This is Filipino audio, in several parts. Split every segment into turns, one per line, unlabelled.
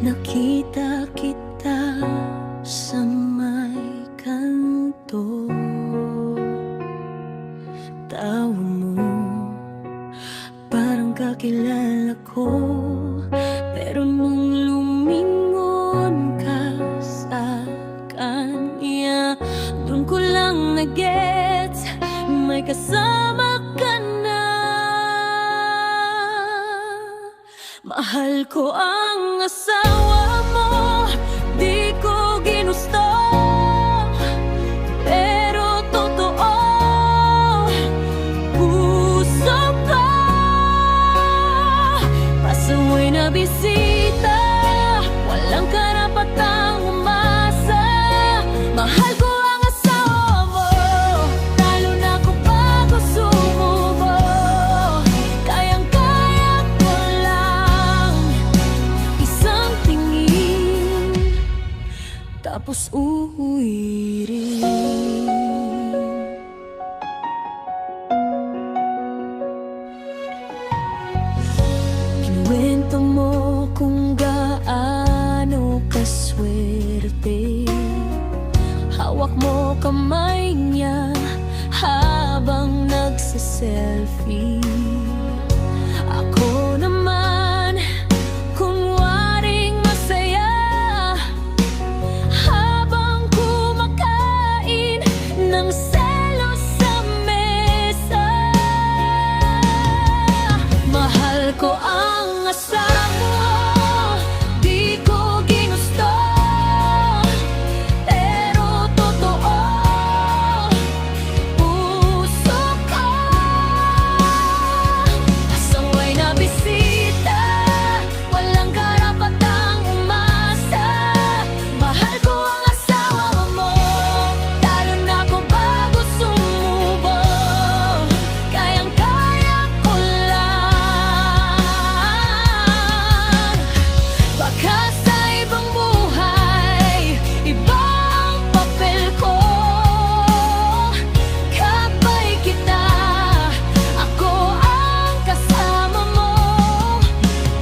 nakita kita sa may kanto. Tawa mo, parang kakilala ko. Pero nung lumingon ka sa kanya, dun ko lang na-gets may kasama ka na. Mahal ko ang asawa mo, di ko ginusto, pero totoo, puso ko. Pasaway na bisita, walang karapatang umasa. Mahal ko ang asawa mo, lalo na kung bago sumubo. Kayang-kaya ko lang isang tingin, tapos uuwi rin. Kinuwento mo kung gaano kaswerte, hawak mo kamay niya habang nagsiselfie. Ako naman, kunwaring masaya habang kumakain ng selos sa mesa. Mahal ko ang asawa, di ko ginusto, pero totoo, puso ko. Pasaway na bisita, walang karapatang umasa. Mahal ko ang asawa mo, lalo na kung bago sumubo. Kayang-kaya ko lang. Baka sa ibang buhay, ibang papel ko. Kapay kita, ako ang kasama mo.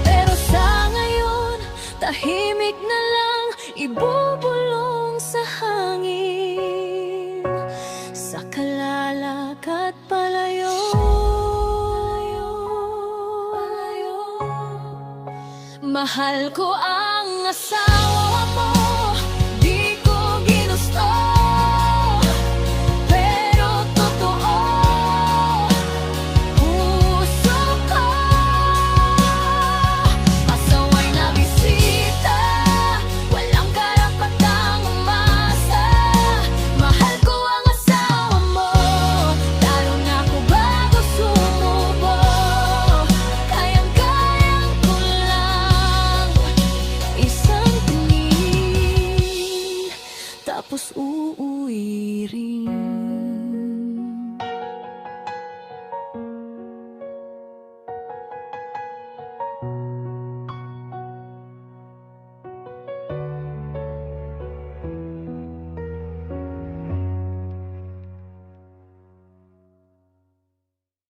Pero sa ngayon, tahimik na lang, ibubulong sa hangin, sa kalalagkat palayo. Mahal ko ang asawa